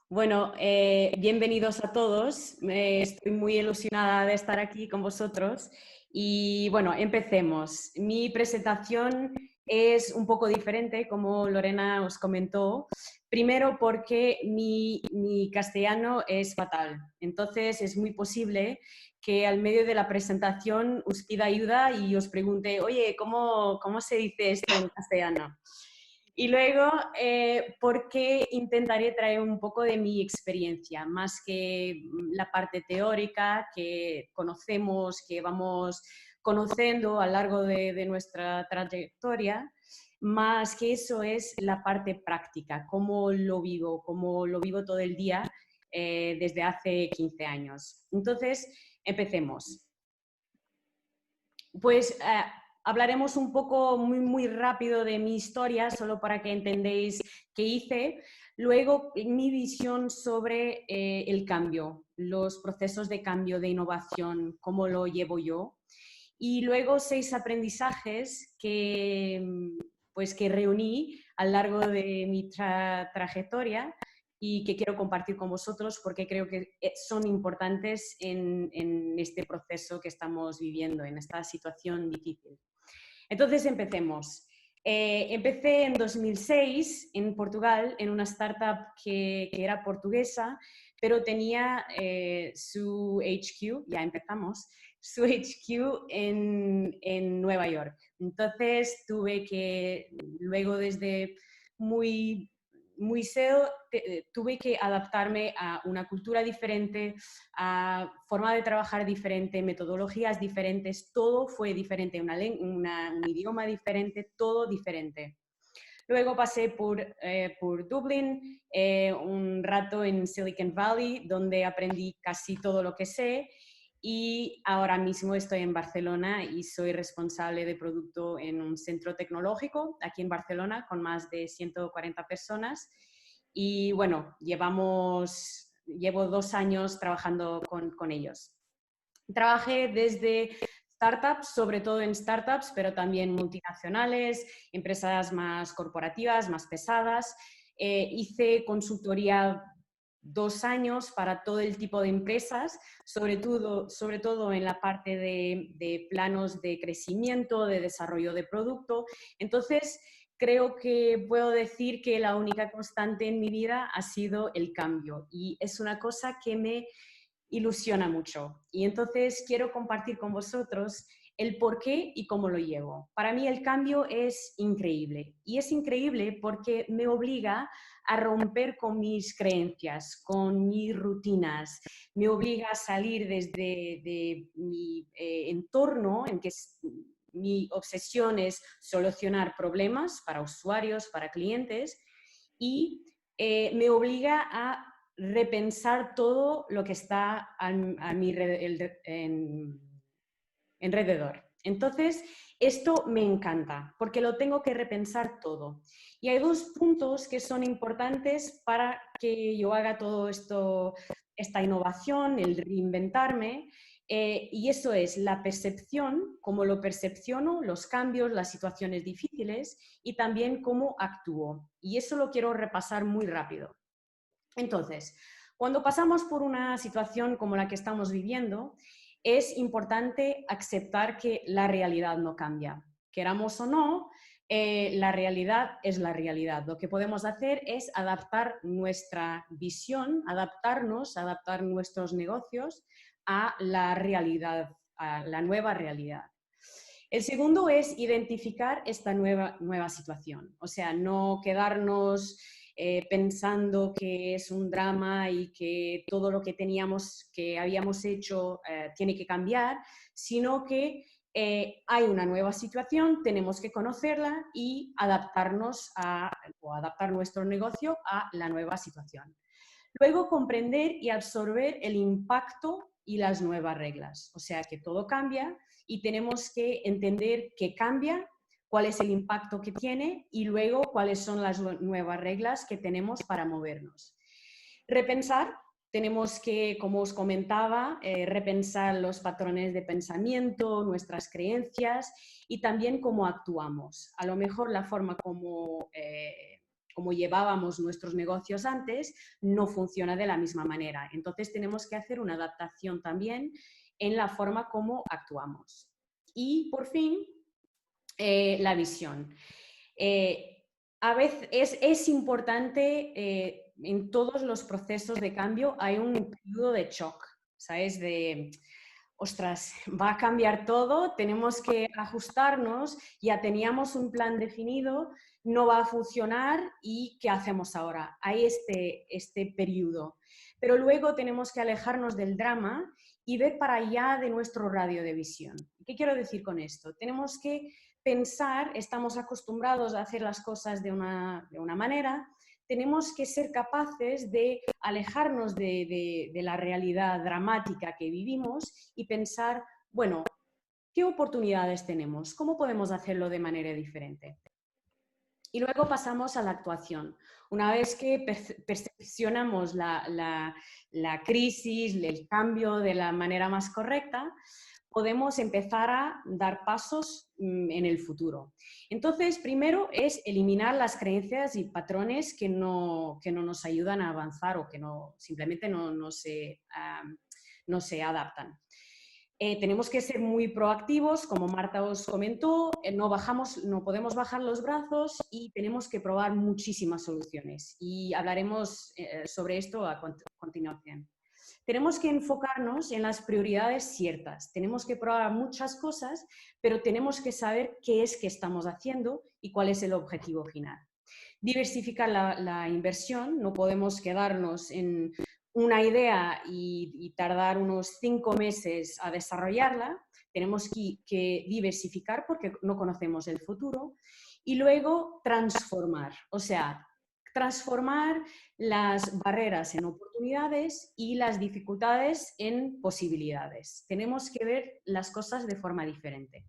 Bueno, bienvenidos a todos. Estoy muy ilusionada de estar aquí con vosotros. Y bueno, empecemos. Mi presentación es un poco diferente, como Lorena os comentó. Primero porque mi castellano es fatal. Entonces es muy posible que al medio de la presentación os pida ayuda y os pregunte, oye, ¿cómo se dice esto en castellano? Y luego, porque intentaré traer un poco de mi experiencia, más que la parte teórica que conocemos, que vamos conociendo a lo largo de nuestra trayectoria, más que eso es la parte práctica, cómo lo vivo todo el día desde hace 15 años. Entonces, empecemos. Pues hablaremos un poco muy rápido de mi historia, solo para que entendáis qué hice. Luego, mi visión sobre el cambio, los procesos de cambio, de innovación, cómo lo llevo yo. Y luego 6 aprendizajes que reuní a lo largo de mi trayectoria y que quiero compartir con vosotros porque creo que son importantes en este proceso que estamos viviendo, en esta situación difícil. Entonces, empecemos. Empecé en 2006 en Portugal, en una startup que era portuguesa, pero tenía su HQ, ya empezamos, su HQ en Nueva York. Entonces tuve que, luego desde muy SEO, tuve que adaptarme a una cultura diferente, a forma de trabajar diferente, metodologías diferentes, todo fue diferente, un idioma diferente, todo diferente. Luego pasé por Dublín, un rato en Silicon Valley, donde aprendí casi todo lo que sé. Y ahora mismo estoy en Barcelona y soy responsable de producto en un centro tecnológico aquí en Barcelona con más de 140 personas. Y bueno, llevo 2 años trabajando con ellos. Trabajé desde startups, sobre todo en startups, pero también multinacionales, empresas más corporativas, más pesadas. Hice consultoría 2 años para todo el tipo de empresas, sobre todo en la parte de planos de crecimiento, de desarrollo de producto. Entonces, creo que puedo decir que la única constante en mi vida ha sido el cambio y es una cosa que me ilusiona mucho. Y entonces quiero compartir con vosotros el por qué y cómo lo llevo. Para mí el cambio es increíble y es increíble porque me obliga a romper con mis creencias, con mis rutinas, me obliga a salir desde de mi entorno en que mi obsesión es solucionar problemas para usuarios, para clientes y me obliga a repensar todo lo que está a mi alrededor. Entonces, esto me encanta porque lo tengo que repensar todo. Y hay 2 puntos que son importantes para que yo haga todo esto, esta innovación, el reinventarme. Y eso es la percepción, cómo lo percepciono, los cambios, las situaciones difíciles y también cómo actúo. Y eso lo quiero repasar muy rápido. Entonces, cuando pasamos por una situación como la que estamos viviendo, es importante aceptar que la realidad no cambia. Queramos o no, la realidad es la realidad. Lo que podemos hacer es adaptar nuestra visión, adaptar nuestros negocios a la realidad, a la nueva realidad. El segundo es identificar esta nueva situación, o sea, no quedarnos pensando que es un drama y que todo lo que habíamos hecho tiene que cambiar, sino que hay una nueva situación, tenemos que conocerla y o adaptar nuestro negocio a la nueva situación. Luego, comprender y absorber el impacto y las nuevas reglas. O sea, que todo cambia y tenemos que entender qué cambia, cuál es el impacto que tiene y luego cuáles son las nuevas reglas que tenemos para movernos. Repensar. Tenemos que, como os comentaba, repensar los patrones de pensamiento, nuestras creencias y también cómo actuamos. A lo mejor la forma como como llevábamos nuestros negocios antes, no funciona de la misma manera. Entonces tenemos que hacer una adaptación también en la forma como actuamos. Y por fin, la visión. A veces es importante, en todos los procesos de cambio hay un periodo de shock, ¿sabes? De, ostras, va a cambiar todo, tenemos que ajustarnos, ya teníamos un plan definido, no va a funcionar y ¿qué hacemos ahora? Hay este periodo. Pero luego tenemos que alejarnos del drama y ver para allá de nuestro radio de visión. ¿Qué quiero decir con esto? Tenemos que pensar, estamos acostumbrados a hacer las cosas de una manera, tenemos que ser capaces de alejarnos de la realidad dramática que vivimos y pensar, bueno, ¿qué oportunidades tenemos? ¿Cómo podemos hacerlo de manera diferente? Y luego pasamos a la actuación. Una vez que percepcionamos la crisis, el cambio de la manera más correcta, podemos empezar a dar pasos en el futuro. Entonces, primero es eliminar las creencias y patrones que no nos ayudan a avanzar o que simplemente no se adaptan. Tenemos que ser muy proactivos, como Marta os comentó, no podemos bajar los brazos y tenemos que probar muchísimas soluciones. Y hablaremos sobre esto a continuación. Tenemos que enfocarnos en las prioridades ciertas. Tenemos que probar muchas cosas, pero tenemos que saber qué es que estamos haciendo y cuál es el objetivo final. Diversificar la inversión, no podemos quedarnos en una idea y tardar unos 5 meses a desarrollarla, tenemos que diversificar porque no conocemos el futuro y luego transformar, o sea, transformar las barreras en oportunidades y las dificultades en posibilidades. Tenemos que ver las cosas de forma diferente.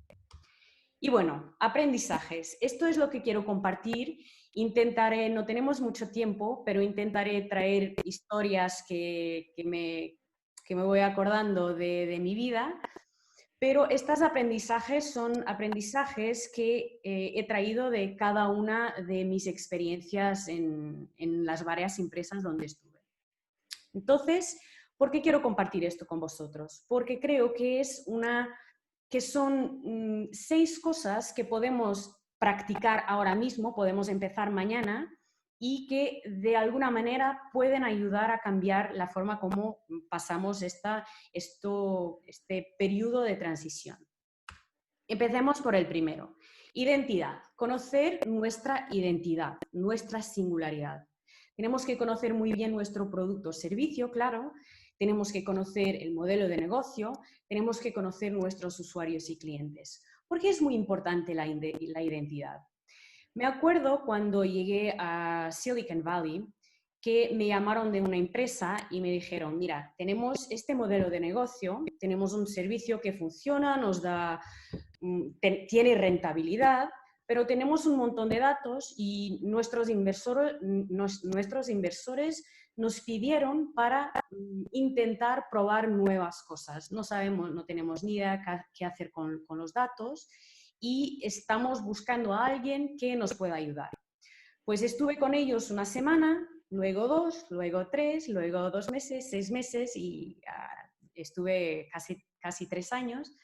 Y bueno, aprendizajes. Esto es lo que quiero compartir. Intentaré, no tenemos mucho tiempo, pero intentaré traer historias que me voy acordando de mi vida. Pero estos aprendizajes son aprendizajes que he traído de cada una de mis experiencias en las varias empresas donde estuve. Entonces, ¿por qué quiero compartir esto con vosotros? Porque creo que son 6 cosas que podemos practicar ahora mismo, podemos empezar mañana y que de alguna manera pueden ayudar a cambiar la forma como pasamos este periodo de transición. Empecemos por el primero. Identidad. Conocer nuestra identidad, nuestra singularidad. Tenemos que conocer muy bien nuestro producto o servicio, claro. Tenemos que conocer el modelo de negocio. Tenemos que conocer nuestros usuarios y clientes. ¿Por qué es muy importante la identidad? Me acuerdo cuando llegué a Silicon Valley que me llamaron de una empresa y me dijeron, mira, tenemos este modelo de negocio, tenemos un servicio que funciona, tiene rentabilidad, pero tenemos un montón de datos y nuestros inversores nos pidieron para intentar probar nuevas cosas. No sabemos, no tenemos ni idea qué hacer con los datos y estamos buscando a alguien que nos pueda ayudar. Pues estuve con ellos una semana, luego 2, luego 3, luego 2 meses, 6 meses y estuve casi 3 años.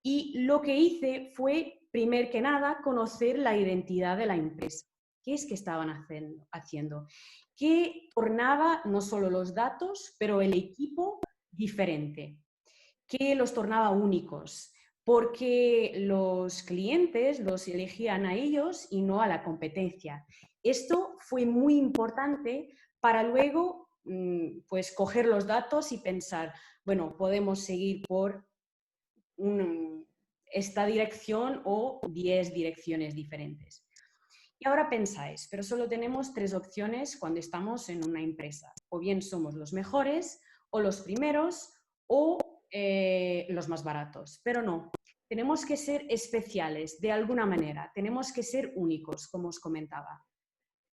Y lo que hice fue, primero que nada, conocer la identidad de la empresa. ¿Qué es que estaban haciendo? ¿Qué tornaba no solo los datos, pero el equipo diferente? ¿Qué los tornaba únicos? Porque los clientes los elegían a ellos y no a la competencia. Esto fue muy importante para luego pues coger los datos y pensar, bueno, podemos seguir por esta dirección o 10 direcciones diferentes. Y ahora pensáis, pero solo tenemos 3 opciones cuando estamos en una empresa. O bien somos los mejores, o los primeros, o los más baratos. Pero no, tenemos que ser especiales de alguna manera, tenemos que ser únicos, como os comentaba.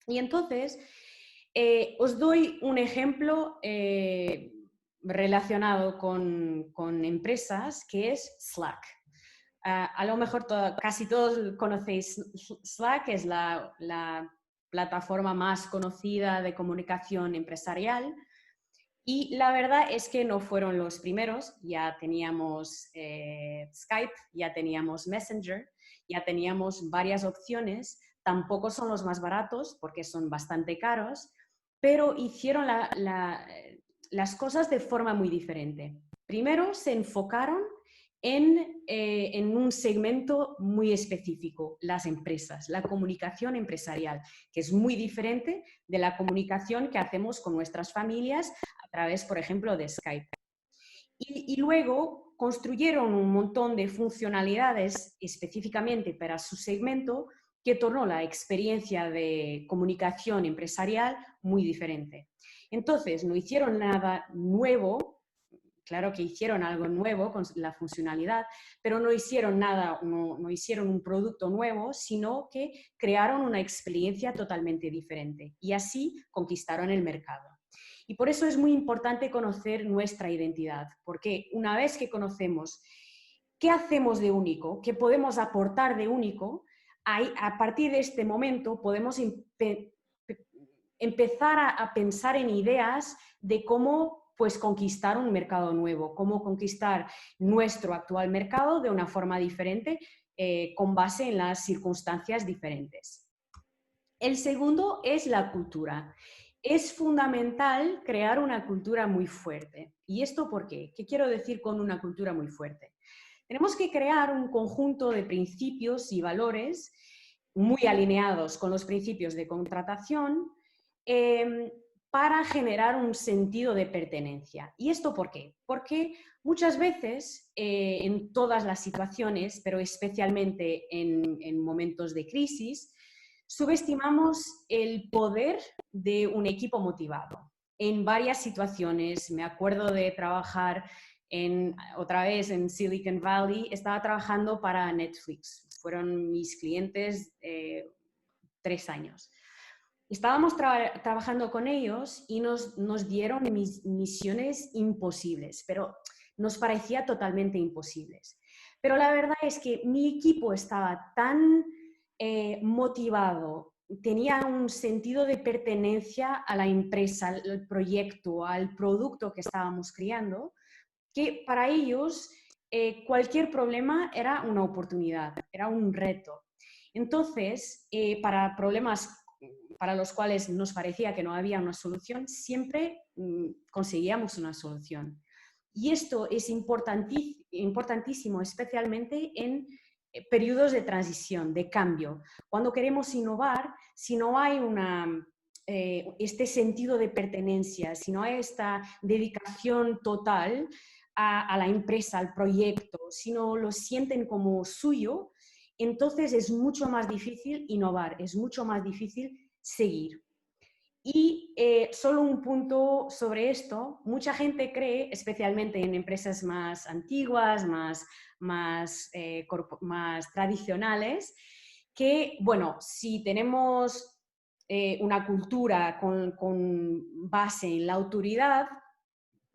Y entonces, os doy un ejemplo relacionado con empresas, que es Slack. A lo mejor casi todos conocéis Slack, es la plataforma más conocida de comunicación empresarial. Y la verdad es que no fueron los primeros, ya teníamos Skype, ya teníamos Messenger, ya teníamos varias opciones, tampoco son los más baratos porque son bastante caros, pero hicieron las cosas de forma muy diferente. Primero se enfocaron en un segmento muy específico, las empresas, la comunicación empresarial, que es muy diferente de la comunicación que hacemos con nuestras familias a través, por ejemplo, de Skype. Y luego construyeron un montón de funcionalidades específicamente para su segmento que tornó la experiencia de comunicación empresarial muy diferente. Entonces, no hicieron nada nuevo, claro que hicieron algo nuevo con la funcionalidad, pero no hicieron nada, no hicieron un producto nuevo, sino que crearon una experiencia totalmente diferente y así conquistaron el mercado. Y por eso es muy importante conocer nuestra identidad, porque una vez que conocemos qué hacemos de único, qué podemos aportar de único, a partir de este momento podemos empezar a pensar en ideas de cómo pues conquistar un mercado nuevo, cómo conquistar nuestro actual mercado de una forma diferente, con base en las circunstancias diferentes. El segundo es la cultura. Es fundamental crear una cultura muy fuerte. ¿Y esto por qué? ¿Qué quiero decir con una cultura muy fuerte? Tenemos que crear un conjunto de principios y valores muy alineados con los principios de contratación, para generar un sentido de pertenencia. ¿Y esto por qué? Porque muchas veces, en todas las situaciones, pero especialmente en momentos de crisis, subestimamos el poder de un equipo motivado. En varias situaciones, me acuerdo de trabajar otra vez en Silicon Valley, estaba trabajando para Netflix. Fueron mis clientes 3 años. Estábamos trabajando con ellos y nos dieron misiones imposibles, pero nos parecía totalmente imposibles. Pero la verdad es que mi equipo estaba tan motivado, tenía un sentido de pertenencia a la empresa, al proyecto, al producto que estábamos creando, que para ellos cualquier problema era una oportunidad, era un reto. Entonces, para problemas para los cuales nos parecía que no había una solución, siempre conseguíamos una solución. Y esto es importantísimo, especialmente en periodos de transición, de cambio. Cuando queremos innovar, si no hay este sentido de pertenencia, si no hay esta dedicación total a la empresa, al proyecto, si no lo sienten como suyo, entonces es mucho más difícil innovar, es mucho más difícil seguir. Y solo un punto sobre esto, mucha gente cree, especialmente en empresas más antiguas, más tradicionales, que, bueno, si tenemos una cultura con base en la autoridad,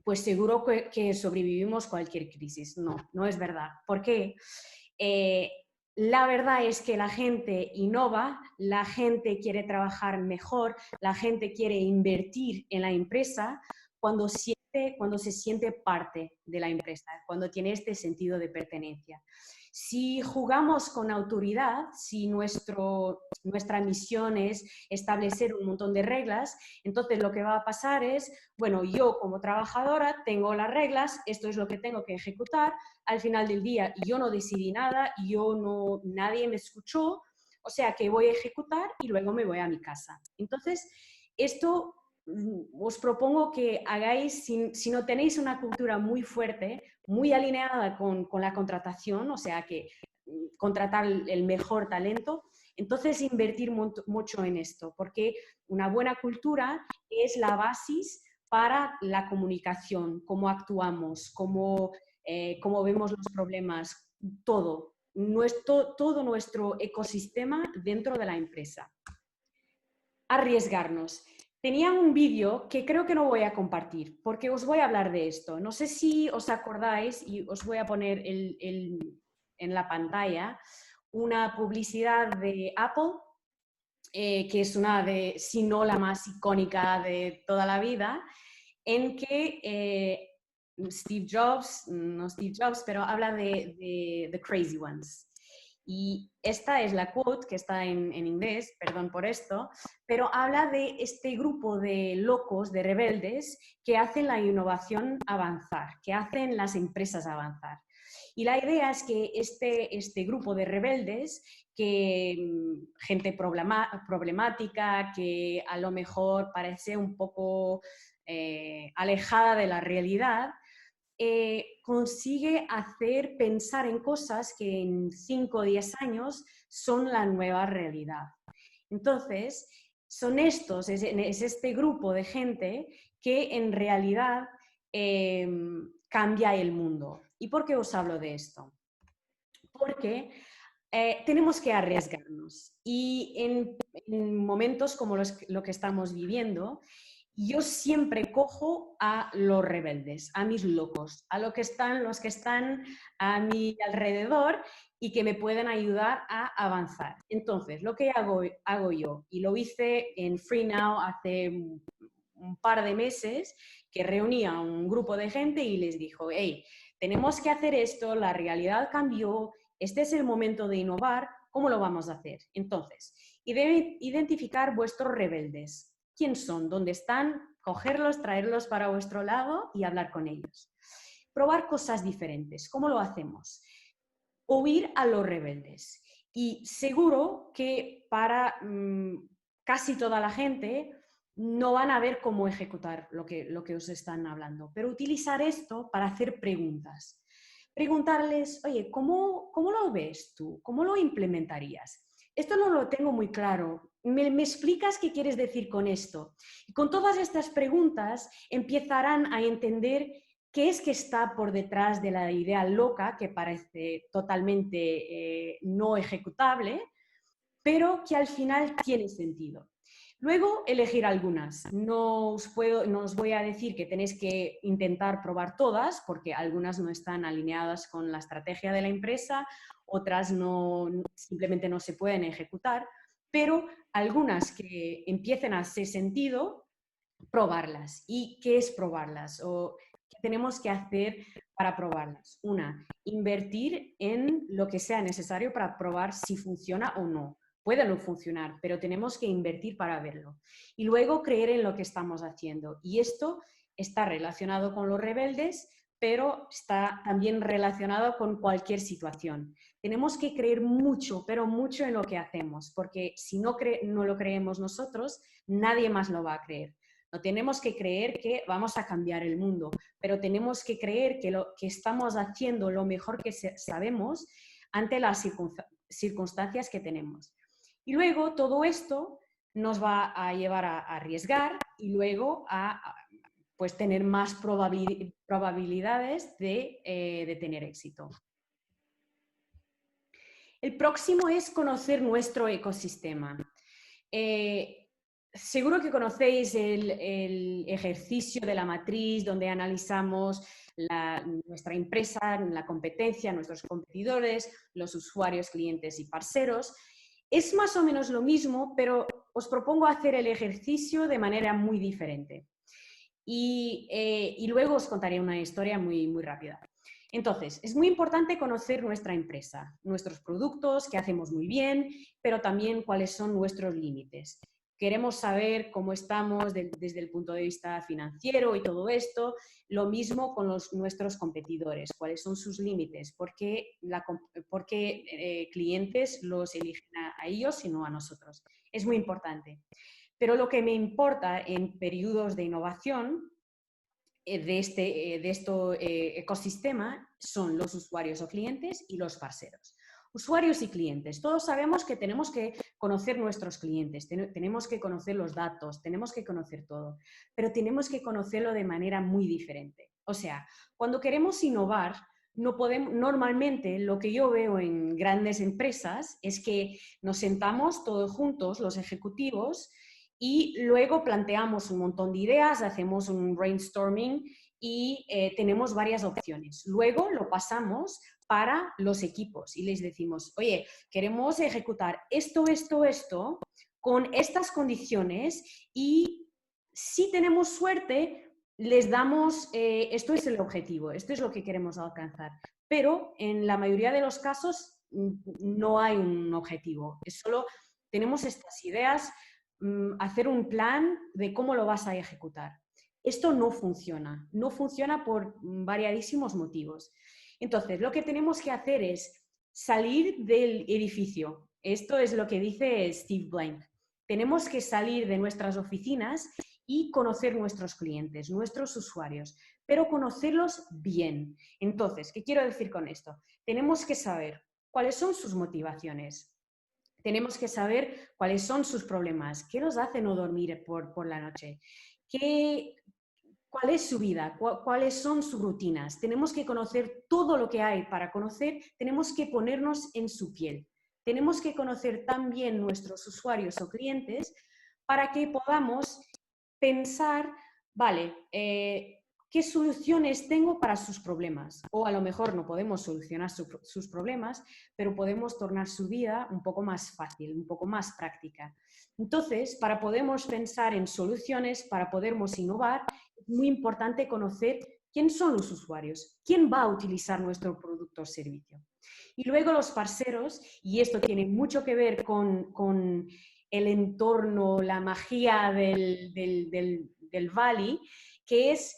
pues seguro que sobrevivimos cualquier crisis. No, no es verdad. ¿Por qué? La verdad es que la gente innova, la gente quiere trabajar mejor, la gente quiere invertir en la empresa cuando se siente parte de la empresa, cuando tiene este sentido de pertenencia. Si jugamos con autoridad, si nuestra misión es establecer un montón de reglas, entonces lo que va a pasar es, bueno, yo como trabajadora tengo las reglas, esto es lo que tengo que ejecutar, al final del día yo no decidí nada, nadie me escuchó, o sea que voy a ejecutar y luego me voy a mi casa. Entonces, esto os propongo que hagáis, si no tenéis una cultura muy fuerte, muy alineada con la contratación, o sea que contratar el mejor talento, entonces invertir mucho en esto, porque una buena cultura es la base para la comunicación, cómo actuamos, cómo vemos los problemas, todo nuestro ecosistema dentro de la empresa. Arriesgarnos. Tenía un vídeo que creo que no voy a compartir porque os voy a hablar de esto. No sé si os acordáis y os voy a poner en la pantalla una publicidad de Apple que es una de, si no la más icónica de toda la vida, en que Steve Jobs, no Steve Jobs, pero habla de The Crazy Ones. Y esta es la quote que está en inglés, perdón por esto, pero habla de este grupo de locos, de rebeldes, que hacen la innovación avanzar, que hacen las empresas avanzar. Y la idea es que este grupo de rebeldes, que gente problemática, que a lo mejor parece un poco alejada de la realidad, consigue hacer pensar en cosas que en 5 o 10 años son la nueva realidad. Entonces, son estos, es este grupo de gente que en realidad cambia el mundo. ¿Y por qué os hablo de esto? Porque tenemos que arriesgarnos y en momentos como lo que estamos viviendo, yo siempre cojo a los rebeldes, a mis locos, a los que están a mi alrededor y que me pueden ayudar a avanzar. Entonces, lo que hago yo, y lo hice en Free Now hace un par de meses, que reunía a un grupo de gente y les dijo, hey, tenemos que hacer esto, la realidad cambió, este es el momento de innovar, ¿cómo lo vamos a hacer? Entonces, y deben identificar vuestros rebeldes. ¿Quién son? ¿Dónde están? Cogerlos, traerlos para vuestro lado y hablar con ellos. Probar cosas diferentes. ¿Cómo lo hacemos? Oír a los rebeldes. Y seguro que para casi toda la gente no van a ver cómo ejecutar lo que os están hablando, pero utilizar esto para hacer preguntas. Preguntarles, oye, ¿cómo lo ves tú? ¿Cómo lo implementarías? Esto no lo tengo muy claro. ¿Me explicas qué quieres decir con esto? Y con todas estas preguntas empezarán a entender qué es que está por detrás de la idea loca que parece totalmente no ejecutable, pero que al final tiene sentido. Luego, elegir algunas. No os voy a decir que tenéis que intentar probar todas, porque algunas no están alineadas con la estrategia de la empresa, otras simplemente no se pueden ejecutar, pero algunas que empiecen a hacer sentido, probarlas. ¿Y qué es probarlas? ¿O qué tenemos que hacer para probarlas? Una, invertir en lo que sea necesario para probar si funciona o no. Puede no funcionar, pero tenemos que invertir para verlo. Y luego creer en lo que estamos haciendo. Y esto está relacionado con los rebeldes, pero está también relacionado con cualquier situación. Tenemos que creer mucho, pero mucho en lo que hacemos, porque si no lo creemos nosotros, nadie más lo va a creer. No tenemos que creer que vamos a cambiar el mundo, pero tenemos que creer que lo que estamos haciendo lo mejor que sabemos ante las circunstancias que tenemos. Y luego todo esto nos va a llevar a arriesgar y luego a pues, tener más probabilidades de tener éxito. El próximo es conocer nuestro ecosistema. Seguro que conocéis el ejercicio de la matriz donde analizamos nuestra empresa, la competencia, nuestros competidores, los usuarios, clientes y parceros. Es más o menos lo mismo, pero os propongo hacer el ejercicio de manera muy diferente. Y luego os contaré una historia muy, muy rápida. Entonces, es muy importante conocer nuestra empresa, nuestros productos, qué hacemos muy bien, pero también cuáles son nuestros límites. Queremos saber cómo estamos desde el punto de vista financiero y todo esto. Lo mismo con nuestros competidores, cuáles son sus límites, por qué clientes los eligen a ellos y no a nosotros. Es muy importante. Pero lo que me importa en periodos de innovación de este ecosistema son los usuarios o clientes y los parceros. Usuarios y clientes. Todos sabemos que tenemos que conocer nuestros clientes, tenemos que conocer los datos, tenemos que conocer todo, pero tenemos que conocerlo de manera muy diferente. O sea, cuando queremos innovar, no podemos, normalmente lo que yo veo en grandes empresas es que nos sentamos todos juntos, los ejecutivos, y luego planteamos un montón de ideas, hacemos un brainstorming y tenemos varias opciones. Luego lo pasamos para los equipos y les decimos, oye, queremos ejecutar esto, esto, esto, con estas condiciones y si tenemos suerte, les damos, esto es el objetivo, esto es lo que queremos alcanzar. Pero en la mayoría de los casos no hay un objetivo, es solo tenemos estas ideas, hacer un plan de cómo lo vas a ejecutar. Esto no funciona por variadísimos motivos. Entonces, lo que tenemos que hacer es salir del edificio. Esto es lo que dice Steve Blank. Tenemos que salir de nuestras oficinas y conocer nuestros clientes, nuestros usuarios, pero conocerlos bien. Entonces, ¿qué quiero decir con esto? Tenemos que saber cuáles son sus motivaciones, tenemos que saber cuáles son sus problemas, qué los hace no dormir por la noche, cuál es su vida, cuáles son sus rutinas. Tenemos que conocer todo lo que hay para conocer, tenemos que ponernos en su piel. Tenemos que conocer también nuestros usuarios o clientes para que podamos pensar, vale, ¿qué soluciones tengo para sus problemas? O a lo mejor no podemos solucionar sus problemas, pero podemos tornar su vida un poco más fácil, un poco más práctica. Entonces, para podermos pensar en soluciones, para podermos innovar, es muy importante conocer quién son los usuarios, quién va a utilizar nuestro producto o servicio. Y luego los parceros, y esto tiene mucho que ver con el entorno, la magia del Valley, que es,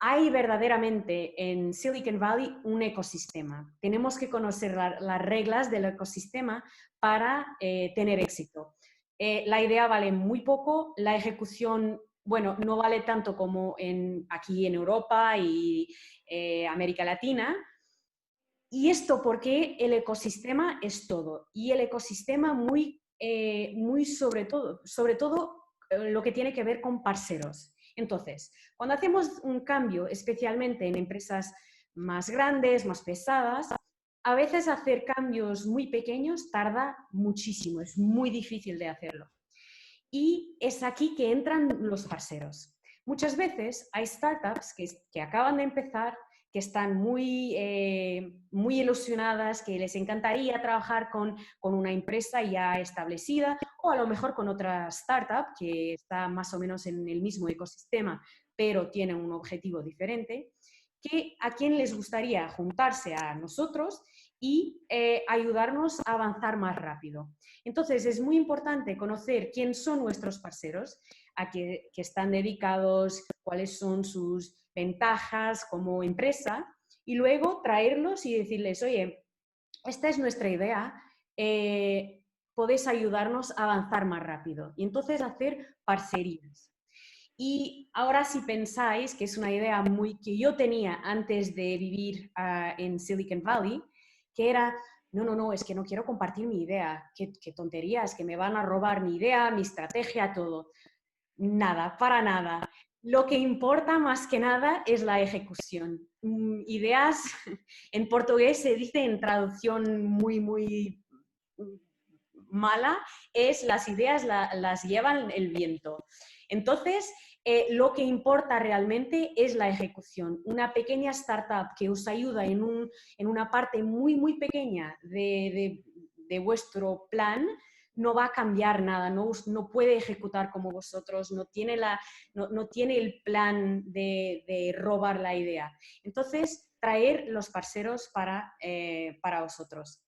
hay verdaderamente en Silicon Valley un ecosistema. Tenemos que conocer las reglas del ecosistema para tener éxito. La idea vale muy poco, la ejecución, bueno, no vale tanto como aquí en Europa y América Latina. Y esto porque el ecosistema es todo. Y el ecosistema muy sobre todo lo que tiene que ver con parceros. Entonces, cuando hacemos un cambio, especialmente en empresas más grandes, más pesadas, a veces hacer cambios muy pequeños tarda muchísimo, es muy difícil de hacerlo. Y es aquí que entran los parceros. Muchas veces hay startups que acaban de empezar, que están muy ilusionadas, que les encantaría trabajar con una empresa ya establecida o a lo mejor con otra startup que está más o menos en el mismo ecosistema, pero tiene un objetivo diferente, que a quien les gustaría juntarse a nosotros y ayudarnos a avanzar más rápido. Entonces, es muy importante conocer quién son nuestros parceros, a qué están dedicados, cuáles son sus ventajas como empresa y luego traerlos y decirles, oye, esta es nuestra idea, podéis ayudarnos a avanzar más rápido. Y entonces hacer parcerías. Y ahora si pensáis, que es una idea que yo tenía antes de vivir en Silicon Valley, que era, no, es que no quiero compartir mi idea, qué tonterías, que me van a robar mi idea, mi estrategia, todo. Nada, para nada. Lo que importa más que nada es la ejecución. Ideas, en portugués se dice en traducción muy mala, es las ideas las llevan el viento. Entonces, lo que importa realmente es la ejecución. Una pequeña startup que os ayuda en una parte muy pequeña de vuestro plan no va a cambiar nada, no puede ejecutar como vosotros, no tiene el plan de robar la idea. Entonces, traer los parceros para vosotros.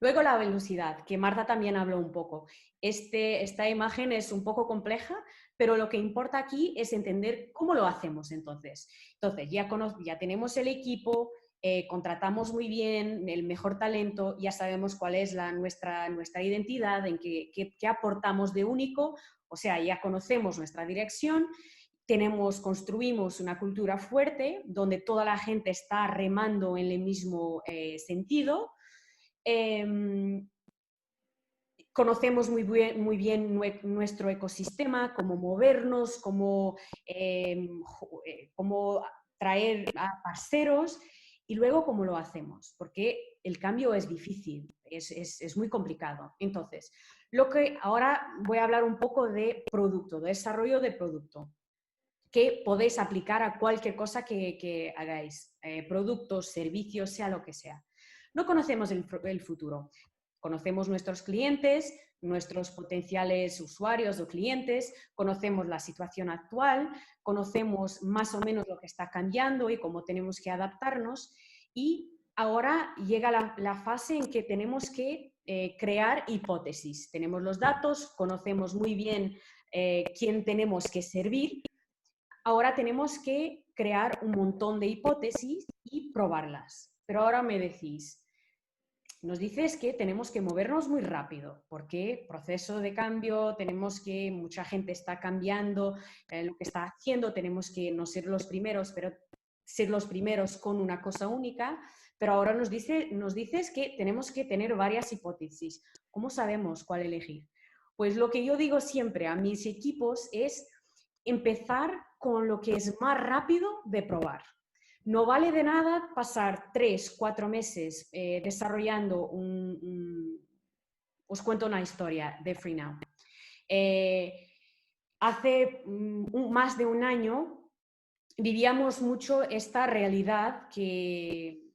Luego la velocidad, que Marta también habló un poco. Esta imagen es un poco compleja, pero lo que importa aquí es entender cómo lo hacemos entonces. Entonces, ya tenemos el equipo, contratamos muy bien el mejor talento, ya sabemos cuál es nuestra identidad, en qué aportamos de único, o sea, ya conocemos nuestra dirección, construimos una cultura fuerte donde toda la gente está remando en el mismo sentido. Conocemos muy bien nuestro ecosistema, cómo movernos, cómo traer a parceros y luego cómo lo hacemos, porque el cambio es difícil, es muy complicado. Entonces, ahora voy a hablar un poco de producto, de desarrollo de producto, que podéis aplicar a cualquier cosa que hagáis, productos, servicios, sea lo que sea. No conocemos el futuro. Conocemos nuestros clientes, nuestros potenciales usuarios o clientes, conocemos la situación actual, conocemos más o menos lo que está cambiando y cómo tenemos que adaptarnos, y ahora llega la fase en que tenemos que crear hipótesis. Tenemos los datos, conocemos muy bien quién tenemos que servir. Ahora tenemos que crear un montón de hipótesis y probarlas. Pero ahora nos dices que tenemos que movernos muy rápido, porque proceso de cambio, mucha gente está cambiando lo que está haciendo, tenemos que no ser los primeros, pero ser los primeros con una cosa única. Pero ahora nos dices que tenemos que tener varias hipótesis. ¿Cómo sabemos cuál elegir? Pues lo que yo digo siempre a mis equipos es empezar con lo que es más rápido de probar. No vale de nada pasar 3, 4 meses desarrollando Os cuento una historia de FreeNow. Hace más de un año vivíamos mucho esta realidad que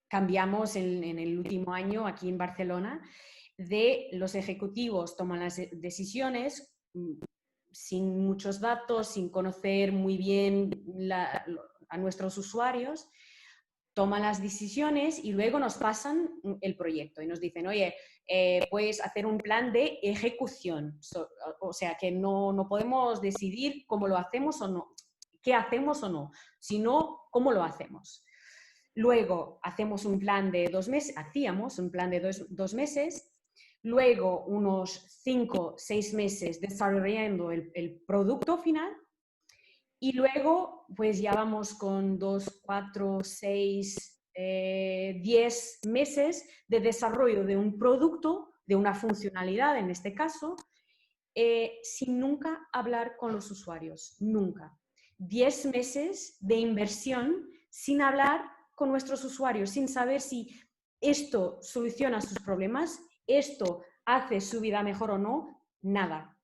cambiamos en el último año aquí en Barcelona, de los ejecutivos toman las decisiones sin muchos datos, sin conocer muy bien a nuestros usuarios, toman las decisiones y luego nos pasan el proyecto y nos dicen, oye, puedes hacer un plan de ejecución. O sea, que no podemos decidir cómo lo hacemos o no, qué hacemos o no, sino cómo lo hacemos. Luego hacemos un plan de 2 meses, hacíamos un plan de 2 meses, luego unos 5, 6 meses desarrollando el producto final, y luego pues ya vamos con 2, 4, 6, 10 meses de desarrollo de un producto, de una funcionalidad en este caso, sin nunca hablar con los usuarios, nunca. 10 meses de inversión sin hablar con nuestros usuarios, sin saber si esto soluciona sus problemas, esto hace su vida mejor o no, nada.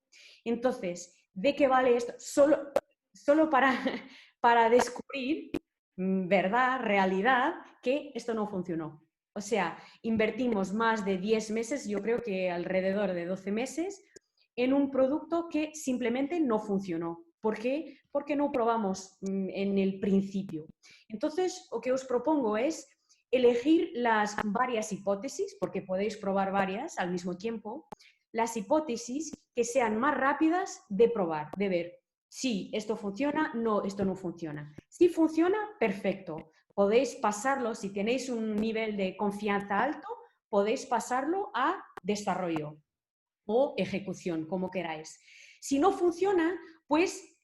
Entonces, ¿de qué vale esto? Solo para descubrir, verdad, realidad, que esto no funcionó. O sea, invertimos más de 10 meses, yo creo que alrededor de 12 meses, en un producto que simplemente no funcionó. ¿Por qué? Porque no probamos en el principio. Entonces, lo que os propongo es elegir las varias hipótesis, porque podéis probar varias al mismo tiempo, las hipótesis que sean más rápidas de probar, de ver si esto funciona, no, esto no funciona. Si funciona, perfecto. Podéis pasarlo, si tenéis un nivel de confianza alto, podéis pasarlo a desarrollo o ejecución, como queráis. Si no funciona, pues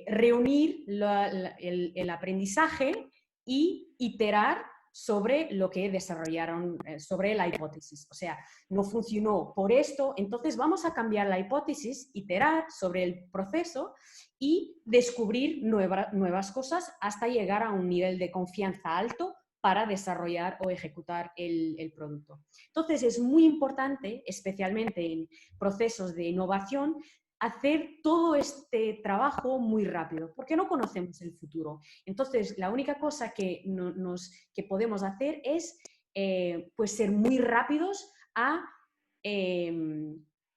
reunir el aprendizaje y iterar sobre lo que desarrollaron, sobre la hipótesis. O sea, no funcionó por esto, entonces vamos a cambiar la hipótesis, iterar sobre el proceso y descubrir nuevas cosas hasta llegar a un nivel de confianza alto para desarrollar o ejecutar el producto. Entonces, es muy importante, especialmente en procesos de innovación, hacer todo este trabajo muy rápido, porque no conocemos el futuro. Entonces, la única cosa que podemos hacer es pues ser muy rápidos a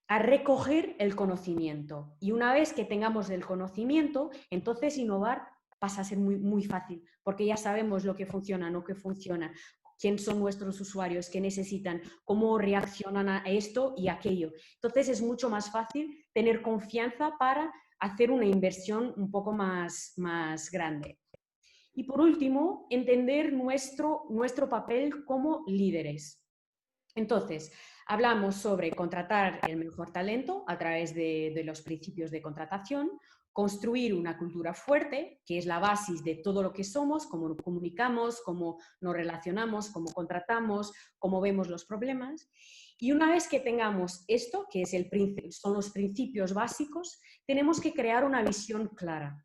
recoger el conocimiento. Y una vez que tengamos el conocimiento, entonces innovar pasa a ser muy, muy fácil, porque ya sabemos lo que funciona, no que funciona, quién son nuestros usuarios, qué necesitan, cómo reaccionan a esto y aquello. Entonces es mucho más fácil tener confianza para hacer una inversión un poco más grande. Y por último, entender nuestro papel como líderes. Entonces, hablamos sobre contratar el mejor talento a través de los principios de contratación, construir una cultura fuerte, que es la base de todo lo que somos, cómo comunicamos, cómo nos relacionamos, cómo contratamos, cómo vemos los problemas. Y una vez que tengamos esto, que son los principios básicos, tenemos que crear una visión clara.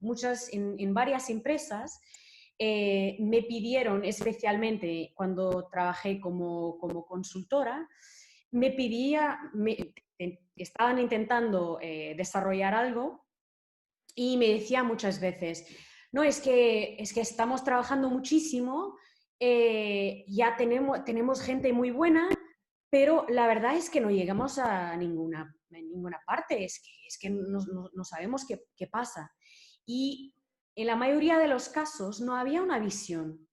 En varias empresas me pidieron, especialmente cuando trabajé como consultora, estaban intentando desarrollar algo y me decía muchas veces, no, es que estamos trabajando muchísimo, ya tenemos gente muy buena, pero la verdad es que no llegamos a ninguna parte, es que no sabemos qué pasa. Y en la mayoría de los casos no había una visión,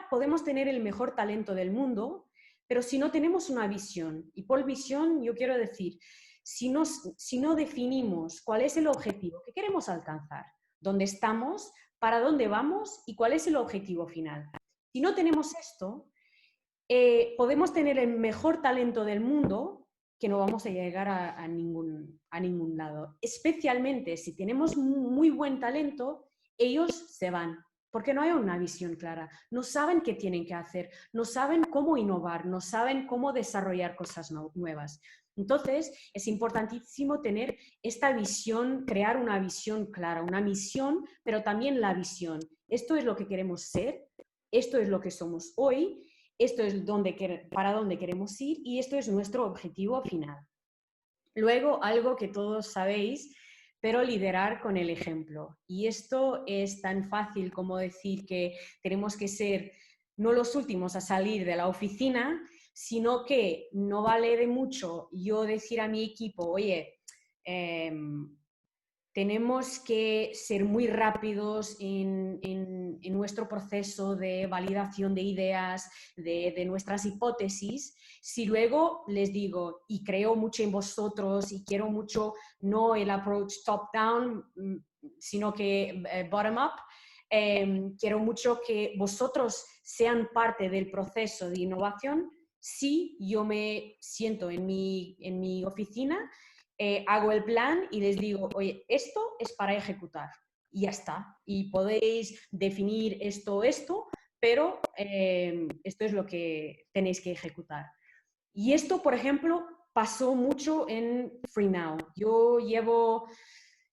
podemos tener el mejor talento del mundo, pero si no tenemos una visión, y por visión yo quiero decir, si no definimos cuál es el objetivo que queremos alcanzar, dónde estamos, para dónde vamos y cuál es el objetivo final. Si no tenemos esto, podemos tener el mejor talento del mundo que no vamos a llegar a ningún lado. Especialmente si tenemos muy buen talento, ellos se van, porque no hay una visión clara. No saben qué tienen que hacer, no saben cómo innovar, no saben cómo desarrollar cosas nuevas. Entonces, es importantísimo tener esta visión, crear una visión clara, una misión, pero también la visión. Esto es lo que queremos ser, esto es lo que somos hoy, esto es para dónde queremos ir y esto es nuestro objetivo final. Luego, algo que todos sabéis, pero liderar con el ejemplo. Y esto es tan fácil como decir que tenemos que ser no los últimos a salir de la oficina, sino que no vale de mucho yo decir a mi equipo, oye, tenemos que ser muy rápidos en nuestro proceso de validación de ideas, de nuestras hipótesis. Si luego les digo, y creo mucho en vosotros y quiero mucho, no el approach top-down, sino que bottom-up, quiero mucho que vosotros sean parte del proceso de innovación. Si yo me siento en mi oficina, hago el plan y les digo, oye, esto es para ejecutar y ya está. Y podéis definir esto, pero esto es lo que tenéis que ejecutar. Y esto, por ejemplo, pasó mucho en FreeNow. Yo llevo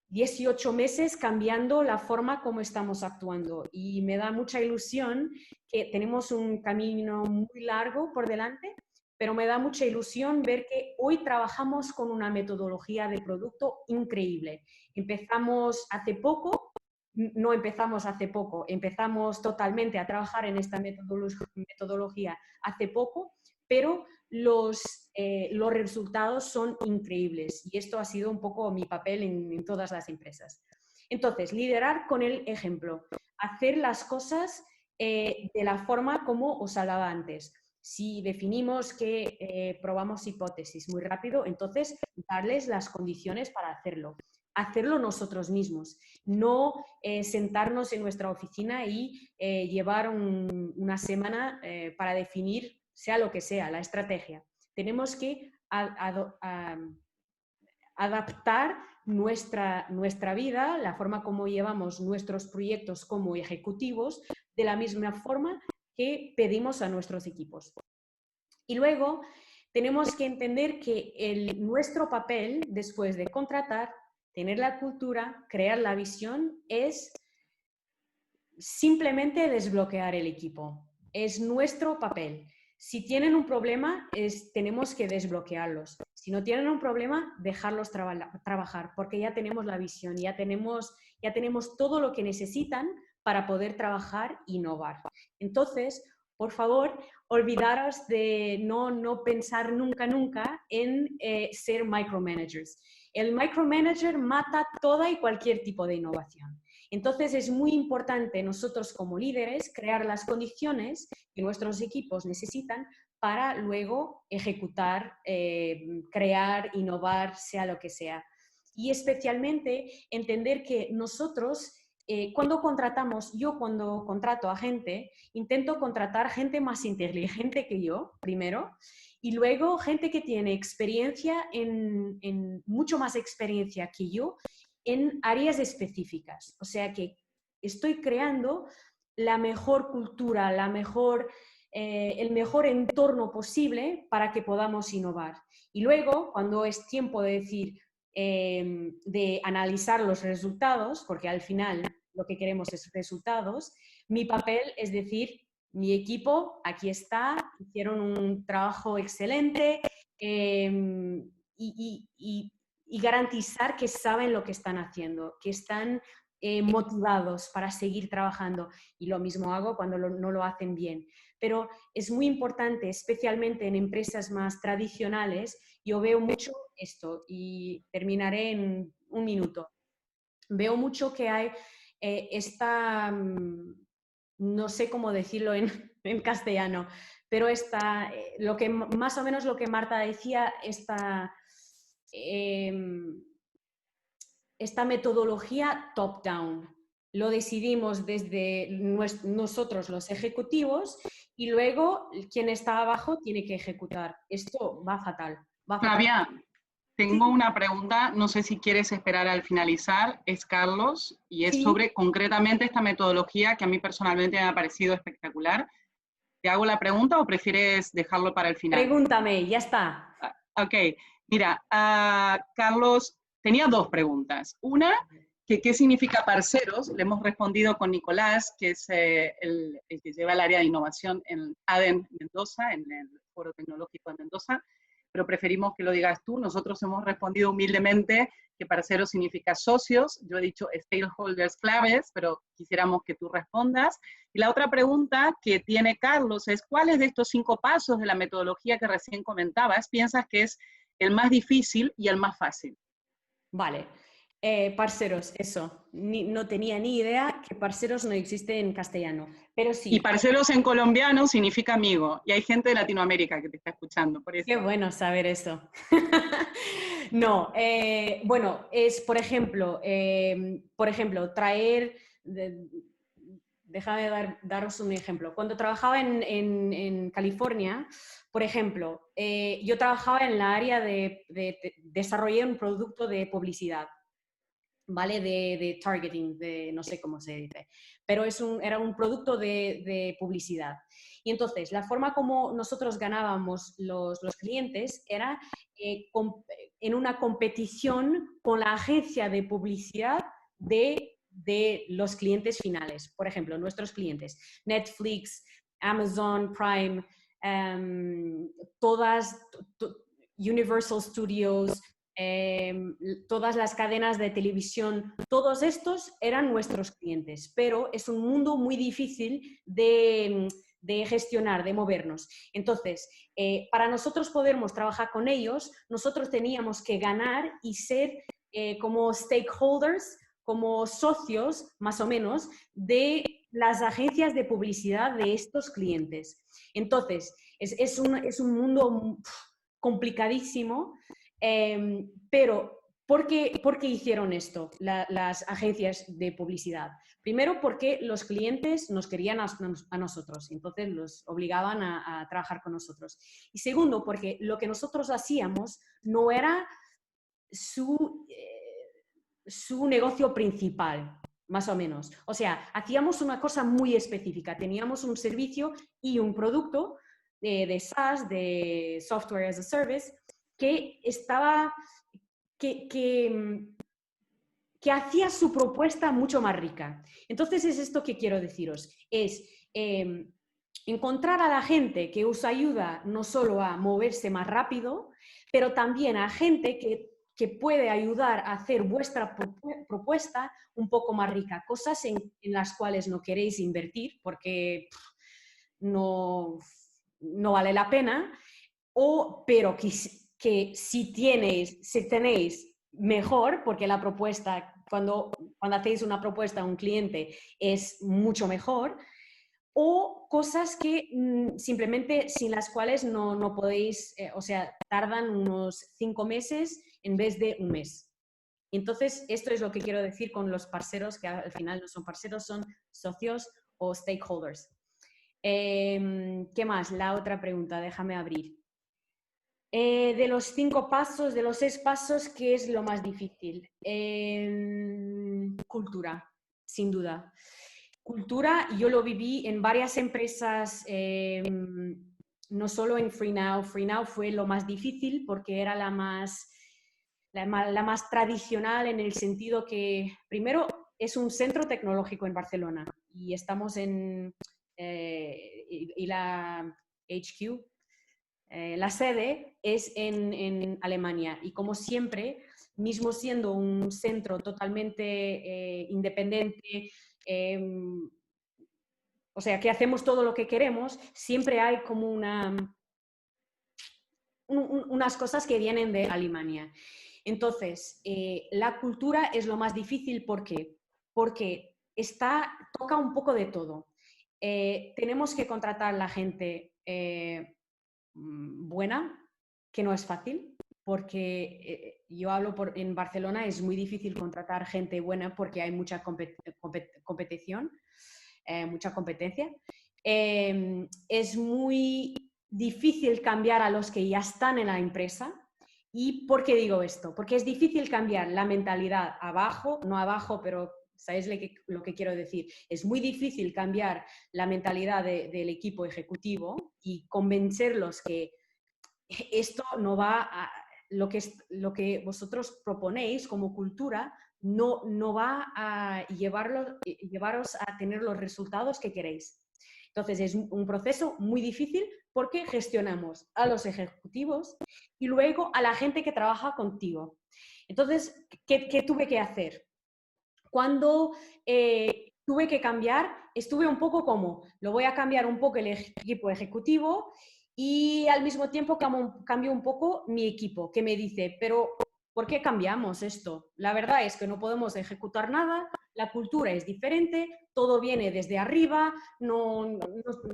18 meses cambiando la forma como estamos actuando y me da mucha ilusión que tenemos un camino muy largo por delante, pero me da mucha ilusión ver que hoy trabajamos con una metodología de producto increíble. Empezamos hace poco, no empezamos hace poco, empezamos totalmente a trabajar en esta metodología hace poco, pero los resultados son increíbles y esto ha sido un poco mi papel en todas las empresas. Entonces, liderar con el ejemplo, hacer las cosas de la forma como os hablaba antes. Si definimos que probamos hipótesis muy rápido, entonces darles las condiciones para hacerlo nosotros mismos, no sentarnos en nuestra oficina y llevar una semana para definir, sea lo que sea, la estrategia. Tenemos que adaptar nuestra vida, la forma como llevamos nuestros proyectos como ejecutivos, de la misma forma que pedimos a nuestros equipos. Y luego tenemos que entender que nuestro papel, después de contratar, tener la cultura, crear la visión, es simplemente desbloquear el equipo. Es nuestro papel. Si tienen un problema, tenemos que desbloquearlos. Si no tienen un problema, dejarlos trabajar, porque ya tenemos la visión, ya tenemos todo lo que necesitan para poder trabajar e innovar. Entonces, por favor, olvidaros de no pensar nunca en ser micromanagers. El micromanager mata toda y cualquier tipo de innovación. Entonces es muy importante nosotros como líderes crear las condiciones que nuestros equipos necesitan para luego ejecutar, crear, innovar, sea lo que sea. Y especialmente entender que nosotros, cuando contrato a gente, intento contratar gente más inteligente que yo, primero, y luego gente que tiene experiencia mucho más experiencia que yo en áreas específicas. O sea que estoy creando la mejor cultura, el mejor entorno posible para que podamos innovar. Y luego, cuando es tiempo de decir, de analizar los resultados, porque al final lo que queremos es resultados, mi papel es decir, mi equipo aquí está, hicieron un trabajo excelente y garantizar que saben lo que están haciendo, que están motivados para seguir trabajando. Y lo mismo hago cuando no lo hacen bien. Pero es muy importante, especialmente en empresas más tradicionales, yo veo mucho esto y terminaré en un minuto. Veo mucho que hay esta, no sé cómo decirlo en castellano, pero esta, lo que, más o menos lo que Marta decía, esta metodología top-down. Lo decidimos desde nosotros los ejecutivos y luego quien está abajo tiene que ejecutar. Esto va fatal, va fatal. Flavia, Sí, tengo una pregunta, no sé si quieres esperar al finalizar, es Carlos, y es sí, sobre concretamente esta metodología que a mí personalmente me ha parecido espectacular. ¿Te hago la pregunta o prefieres dejarlo para el final? pregúntame, ya está. Ok, mira, Carlos tenía dos preguntas. Una, que qué significa parceros. Le hemos respondido con Nicolás, que es el que lleva el área de innovación en ADEN Mendoza, en el Foro Tecnológico de Mendoza, pero preferimos que lo digas tú. Nosotros hemos respondido humildemente que parceros significa socios. Yo he dicho stakeholders claves, pero quisiéramos que tú respondas. Y la otra pregunta que tiene Carlos es, ¿cuáles de estos 5 pasos de la metodología que recién comentabas piensas que es el más difícil y el más fácil? Vale. Parceros, eso. No tenía ni idea que parceros no existe en castellano, pero Y sí. parceros en colombiano significa amigo, y hay gente de Latinoamérica que te está escuchando, por Qué eso. bueno saber eso. No, bueno, es, por ejemplo, traer, déjame daros un ejemplo. Cuando trabajaba en California, por ejemplo, yo trabajaba en la área desarrollé un producto de publicidad. ¿Vale? De targeting, no sé cómo se dice, pero era un producto de publicidad. Y entonces, la forma como nosotros ganábamos los clientes era en una competición con la agencia de publicidad de los clientes finales. Por ejemplo, nuestros clientes, Netflix, Amazon Prime, todas, Universal Studios, todas las cadenas de televisión, todos estos eran nuestros clientes, pero es un mundo muy difícil de gestionar, de movernos. Entonces, para nosotros podermos trabajar con ellos, nosotros teníamos que ganar y ser como stakeholders, como socios, más o menos, de las agencias de publicidad de estos clientes. Entonces, es un mundo complicadísimo, pero ¿por qué hicieron esto las agencias de publicidad? Primero porque los clientes nos querían a nosotros, entonces los obligaban a trabajar con nosotros. Y segundo, porque lo que nosotros hacíamos no era su negocio principal, más o menos. O sea, hacíamos una cosa muy específica, teníamos un servicio y un producto de SaaS, de Software as a Service, que estaba, que, que, que hacía su propuesta mucho más rica. Entonces es esto que quiero deciros, es encontrar a la gente que os ayuda no solo a moverse más rápido, pero también a gente que puede ayudar a hacer vuestra propuesta un poco más rica, cosas en las cuales no queréis invertir porque no, no vale la pena, pero que si tenéis mejor, porque la propuesta, cuando hacéis una propuesta a un cliente es mucho mejor, o cosas que simplemente sin las cuales no podéis, o sea, tardan unos 5 meses en vez de un mes. Entonces, esto es lo que quiero decir con los parceros, que al final no son parceros, son socios o stakeholders. ¿Qué más? La otra pregunta, déjame abrir. De los 5 pasos, de los 6 pasos, ¿qué es lo más difícil? Cultura, sin duda. Cultura, yo lo viví en varias empresas, no solo en FreeNow. FreeNow fue lo más difícil porque era la más tradicional en el sentido que, primero, es un centro tecnológico en Barcelona y estamos y la HQ, la sede es en Alemania y como siempre mismo siendo un centro totalmente independiente, o sea, que hacemos todo lo que queremos, siempre hay como unas cosas que vienen de Alemania. Entonces, la cultura es lo más difícil, ¿por qué? Porque toca un poco de todo. Tenemos que contratar la gente buena, que no es fácil, porque yo hablo en Barcelona, es muy difícil contratar gente buena porque hay mucha competición, mucha competencia. Es muy difícil cambiar a los que ya están en la empresa. ¿Y por qué digo esto? Porque es difícil cambiar la mentalidad abajo, no abajo, pero ¿sabéis lo que quiero decir? Es muy difícil cambiar la mentalidad del equipo ejecutivo y convencerlos que esto no va a... Lo que vosotros proponéis como cultura no va a llevaros a tener los resultados que queréis. Entonces es un proceso muy difícil porque gestionamos a los ejecutivos y luego a la gente que trabaja contigo. Entonces, ¿qué tuve que hacer? Cuando tuve que cambiar, estuve un poco como, lo voy a cambiar un poco el equipo ejecutivo y al mismo tiempo cambio un poco mi equipo, que me dice, pero ¿por qué cambiamos esto? La verdad es que no podemos ejecutar nada, la cultura es diferente, todo viene desde arriba, no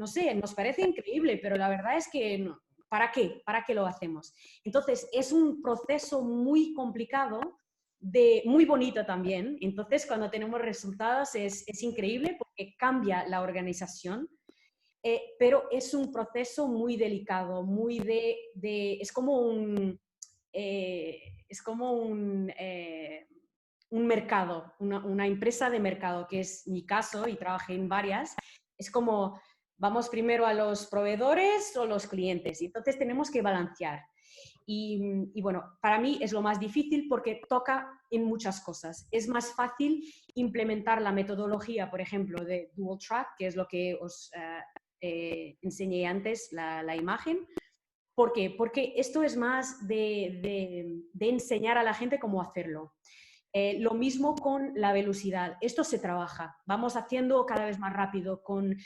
sé, nos parece increíble, pero la verdad es que no. ¿Para qué? ¿Para qué lo hacemos? Entonces, es un proceso muy complicado, muy bonito también. Entonces, cuando tenemos resultados es increíble porque cambia la organización, pero es un proceso muy delicado, muy es como un mercado, una empresa de mercado, que es mi caso y trabajé en varias. Es como, vamos primero a los proveedores o los clientes, y entonces tenemos que balancear. Y bueno, para mí es lo más difícil porque toca en muchas cosas. Es más fácil implementar la metodología, por ejemplo, de Dual Track, que es lo que os enseñé antes, la imagen. ¿Por qué? Porque esto es más de enseñar a la gente cómo hacerlo. Lo mismo con la velocidad. Esto se trabaja. Vamos haciendo cada vez más rápido con...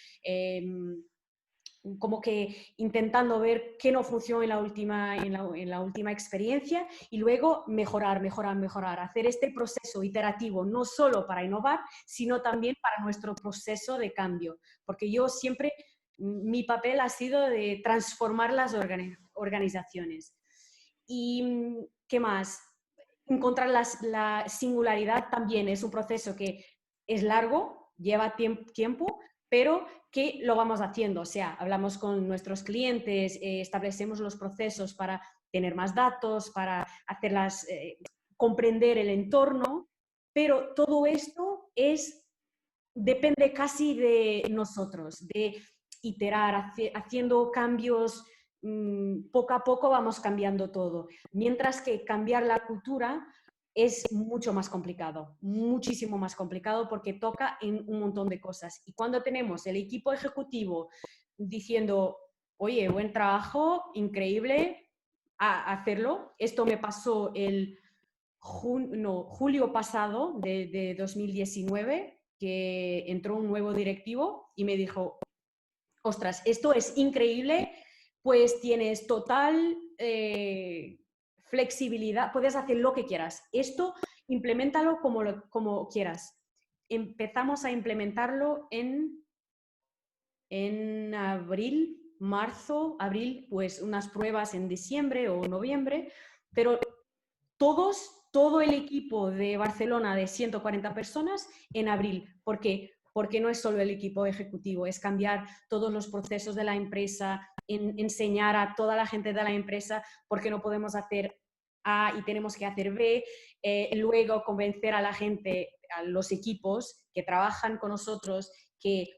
como que intentando ver qué no funcionó en la última experiencia y luego mejorar, hacer este proceso iterativo no solo para innovar, sino también para nuestro proceso de cambio, porque yo siempre, mi papel ha sido de transformar las organizaciones. ¿Y qué más? Encontrar la singularidad también es un proceso que es largo, lleva tiempo, pero que lo vamos haciendo, o sea, hablamos con nuestros clientes, establecemos los procesos para tener más datos, para hacerlas, comprender el entorno, pero todo esto depende casi de nosotros, de iterar, haciendo cambios, poco a poco vamos cambiando todo, mientras que cambiar la cultura es mucho más complicado, muchísimo más complicado porque toca en un montón de cosas. Y cuando tenemos el equipo ejecutivo diciendo, oye, buen trabajo, increíble, a hacerlo. Esto me pasó el julio pasado de 2019, que entró un nuevo directivo y me dijo, ostras, esto es increíble, pues tienes total flexibilidad, puedes hacer lo que quieras. Esto, implementalo como quieras. Empezamos a implementarlo en abril, marzo, abril, pues unas pruebas en diciembre o noviembre, pero todo el equipo de Barcelona de 140 personas en abril. ¿Por qué? Porque no es solo el equipo ejecutivo, es cambiar todos los procesos de la empresa, enseñar a toda la gente de la empresa por qué no podemos hacer A y tenemos que hacer B, luego convencer a la gente, a los equipos que trabajan con nosotros, que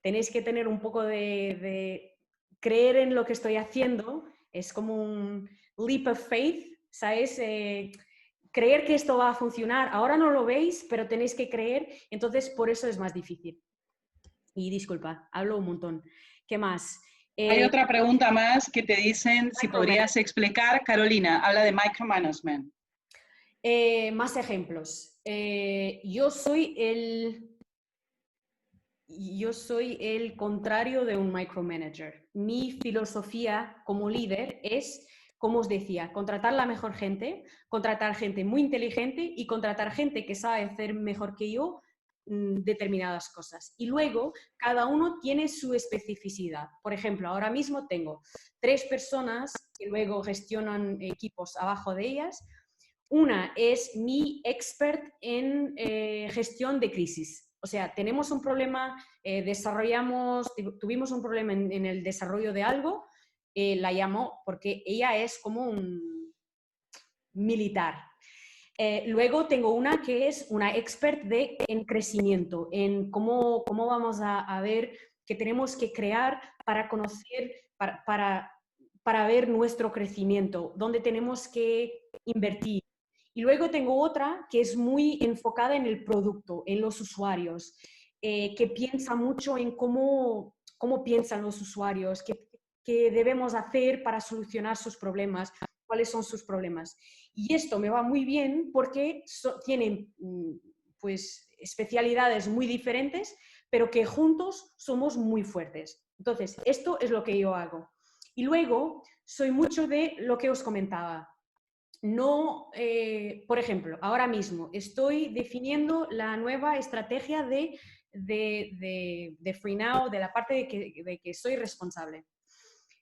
tenéis que tener un poco de creer en lo que estoy haciendo, es como un leap of faith, ¿sabes? Creer que esto va a funcionar. Ahora no lo veis, pero tenéis que creer, entonces por eso es más difícil. Y disculpa, hablo un montón. ¿Qué más? Hay otra pregunta más que te dicen si Micromanagement. podrías explicar. Carolina, habla de micromanagement. Más ejemplos. Yo soy el contrario de un micromanager. Mi filosofía como líder es, como os decía, contratar la mejor gente, contratar gente muy inteligente y contratar gente que sabe hacer mejor que yo determinadas cosas. Y luego, cada uno tiene su especificidad. Por ejemplo, ahora mismo tengo 3 personas que luego gestionan equipos abajo de ellas. Una es mi expert en gestión de crisis. O sea, tenemos un problema, tuvimos un problema en el desarrollo de algo, la llamo porque ella es como un militar. Luego tengo una que es una expert en crecimiento, en cómo vamos a ver qué tenemos que crear para conocer, para ver nuestro crecimiento, dónde tenemos que invertir. Y luego tengo otra que es muy enfocada en el producto, en los usuarios, que piensa mucho en cómo piensan los usuarios, qué debemos hacer para solucionar sus problemas, cuáles son sus problemas. Y esto me va muy bien porque tienen pues, especialidades muy diferentes, pero que juntos somos muy fuertes. Entonces, esto es lo que yo hago. Y luego, soy mucho de lo que os comentaba. No, por ejemplo, ahora mismo estoy definiendo la nueva estrategia de FreeNow, de la parte de que soy responsable.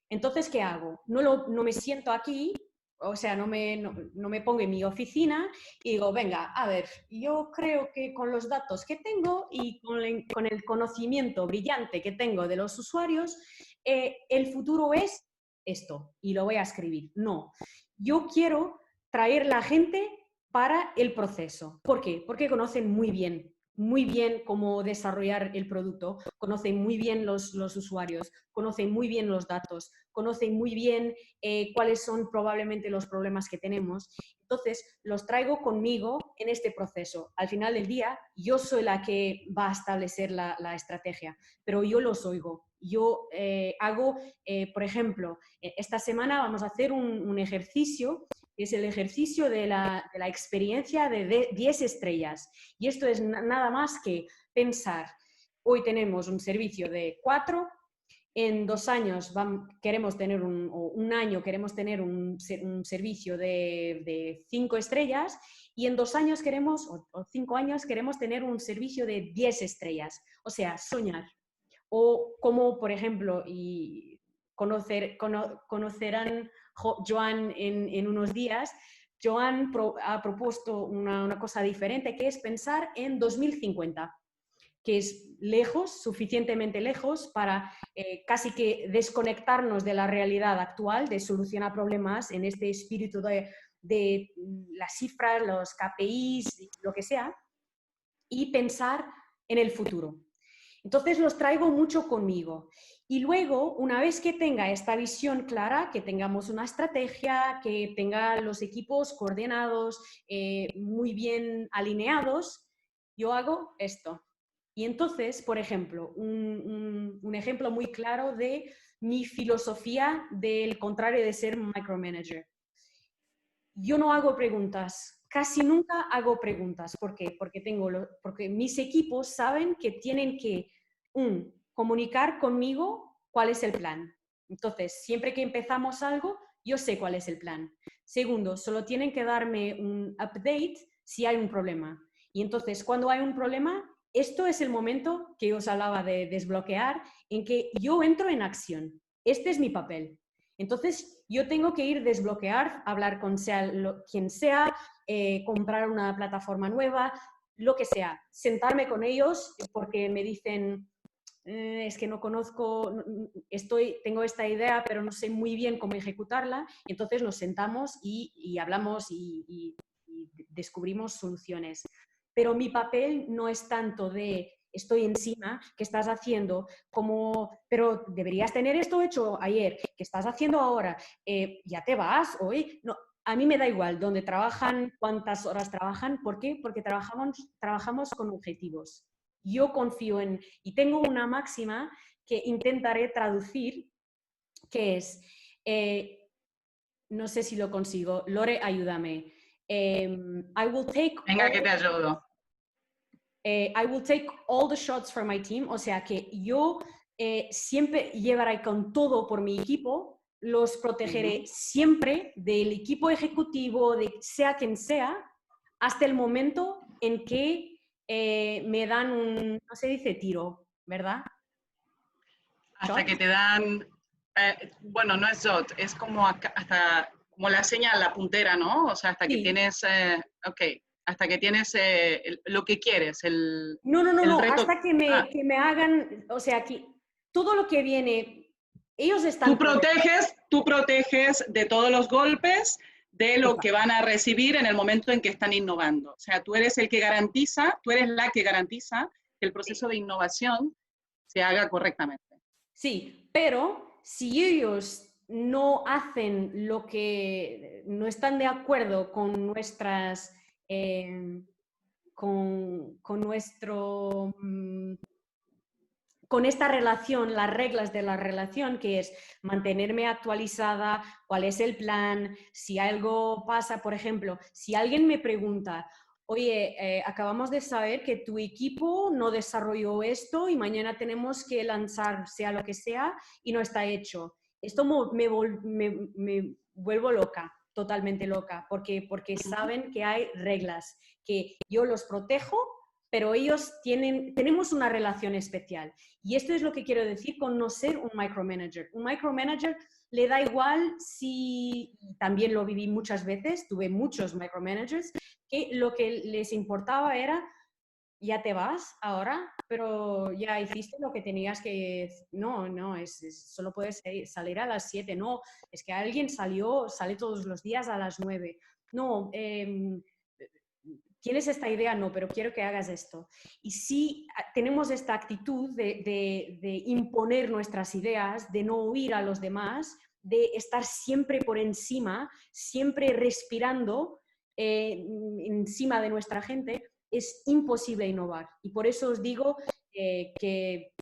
Entonces, ¿qué hago? No me siento aquí, o sea, no me pongo en mi oficina y digo, venga, a ver, yo creo que con los datos que tengo y con el conocimiento brillante que tengo de los usuarios, el futuro es esto y lo voy a escribir. No, yo quiero traer la gente para el proceso. ¿Por qué? Porque conocen muy bien cómo desarrollar el producto, conocen muy bien los usuarios, conocen muy bien los datos, conocen muy bien cuáles son probablemente los problemas que tenemos. Entonces, los traigo conmigo en este proceso. Al final del día, yo soy la que va a establecer la estrategia, pero yo los oigo. Yo hago, por ejemplo, esta semana vamos a hacer un ejercicio, que es el ejercicio de la experiencia de 10 estrellas. Y esto es nada más que pensar, hoy tenemos un servicio de 4, en 2 años queremos tener un año queremos tener un servicio de 5 estrellas y en 2 años o 5 años queremos tener un servicio de 10 estrellas. O sea, soñar. O como, por ejemplo, y conocerán Joan en unos días, Joan ha propuesto una cosa diferente, que es pensar en 2050, que es lejos, suficientemente lejos para casi que desconectarnos de la realidad actual, de solucionar problemas en este espíritu de las cifras, los KPIs, lo que sea, y pensar en el futuro. Entonces los traigo mucho conmigo. Y luego, una vez que tenga esta visión clara, que tengamos una estrategia, que tenga los equipos coordinados, muy bien alineados, yo hago esto. Y entonces, por ejemplo, un ejemplo muy claro de mi filosofía del contrario de ser micromanager. Yo no hago preguntas, casi nunca hago preguntas. ¿Por qué? Porque mis equipos saben que tienen que, comunicar conmigo cuál es el plan. Entonces, siempre que empezamos algo, yo sé cuál es el plan. Segundo, solo tienen que darme un update si hay un problema. Y entonces, cuando hay un problema, esto es el momento que os hablaba de desbloquear, en que yo entro en acción. Este es mi papel. Entonces, yo tengo que ir desbloquear, hablar con quien sea, comprar una plataforma nueva, lo que sea, sentarme con ellos porque me dicen, es que no conozco, tengo esta idea, pero no sé muy bien cómo ejecutarla. Entonces nos sentamos y hablamos y descubrimos soluciones. Pero mi papel no es tanto de estoy encima, ¿qué estás haciendo? Pero deberías tener esto hecho ayer, ¿qué estás haciendo ahora? ¿Ya te vas hoy? No, a mí me da igual dónde trabajan, cuántas horas trabajan. ¿Por qué? Porque trabajamos con objetivos. Yo confío y tengo una máxima que intentaré traducir que es, no sé si lo consigo, Lore, ayúdame. I will take Venga, que te ayudo. I will take all the shots for my team, o sea que yo siempre llevaré con todo por mi equipo, los protegeré siempre del equipo ejecutivo, de sea quien sea, hasta el momento en que me dan un, no se dice tiro, ¿verdad? Hasta ¿Shot? que te dan, bueno, no es shot, es como hasta como la señal, la puntera, ¿no? O sea, hasta que Sí. tienes, ok, hasta que tienes lo que quieres, el No, reto. hasta que me hagan, o sea, que todo lo que viene, ellos Tú están por... proteges, tú proteges de todos los golpes de lo que Exacto. van a recibir en el momento en que están innovando. O sea, tú eres el que garantiza, tú eres la que garantiza que el proceso de innovación se haga correctamente. Sí, pero si ellos no hacen lo que, no están de acuerdo con nuestras, con nuestro, con esta relación, las reglas de la relación, que es mantenerme actualizada, cuál es el plan, si algo pasa, por ejemplo, si alguien me pregunta, oye, acabamos de saber que tu equipo no desarrolló esto y mañana tenemos que lanzar sea lo que sea y no está hecho. Esto me vuelvo loca, totalmente loca, porque saben que hay reglas, que yo los protejo, pero ellos tenemos una relación especial. Y esto es lo que quiero decir con no ser un micromanager. Un micromanager le da igual si, también lo viví muchas veces, tuve muchos micromanagers, que lo que les importaba era, ya te vas ahora, pero ya hiciste lo que tenías que... No, solo puedes salir a las 7, no, es que alguien sale todos los días a las 9. No, ¿tienes esta idea? No, pero quiero que hagas esto. Y si tenemos esta actitud de imponer nuestras ideas, de no oír a los demás, de estar siempre por encima, siempre respirando encima de nuestra gente, es imposible innovar. Y por eso os digo que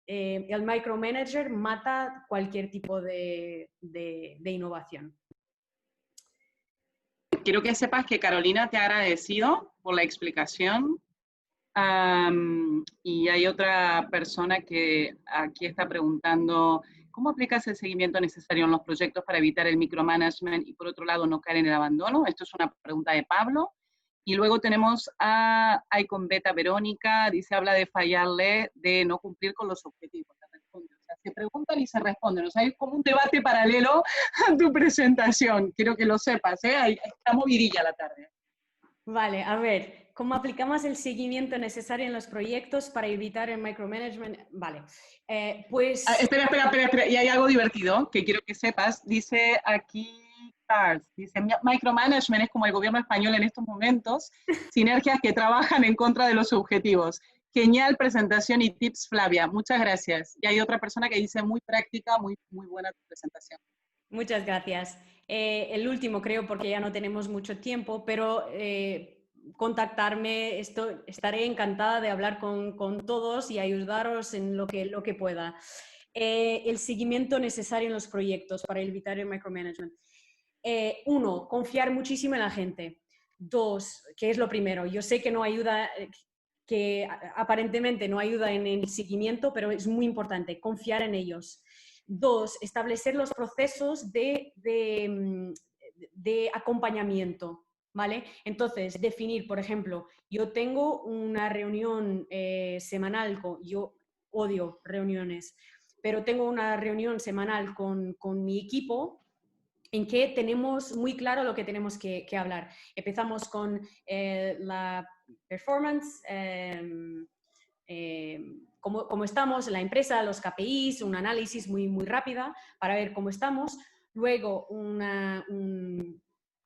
el micromanager mata cualquier tipo de innovación. Quiero que sepas que Carolina te ha agradecido por la explicación. Y hay otra persona que aquí está preguntando, ¿cómo aplicas el seguimiento necesario en los proyectos para evitar el micromanagement y por otro lado no caer en el abandono? Esto es una pregunta de Pablo. Y luego tenemos a Icon Beta Verónica, dice, habla de fallarle, de no cumplir con los objetivos. O sea, se preguntan y se responden. O sea, hay como un debate paralelo a tu presentación. Quiero que lo sepas, ¿eh? Está movidilla la tarde. Vale, a ver, ¿cómo aplicamos el seguimiento necesario en los proyectos para evitar el micromanagement? Vale, pues... Espera. Y hay algo divertido que quiero que sepas. Dice aquí Cars, dice, micromanagement es como el gobierno español en estos momentos, sinergias que trabajan en contra de los objetivos. Genial presentación y tips, Flavia. Muchas gracias. Y hay otra persona que dice, muy práctica, muy buena tu presentación. Muchas gracias. El último creo porque ya no tenemos mucho tiempo, pero contactarme, estaré encantada de hablar con todos y ayudaros en lo que pueda. El seguimiento necesario en los proyectos para evitar el micromanagement. 1, confiar muchísimo en la gente. 2, que es lo primero, yo sé que no ayuda, que aparentemente no ayuda en el seguimiento, pero es muy importante, confiar en ellos. 2, establecer los procesos de acompañamiento, ¿vale? Entonces, definir, por ejemplo, yo tengo una reunión semanal, yo odio reuniones, pero tengo una reunión semanal con mi equipo en que tenemos muy claro lo que tenemos que hablar. Empezamos con la performance, cómo estamos en la empresa, los KPIs, un análisis muy rápida para ver cómo estamos. Luego un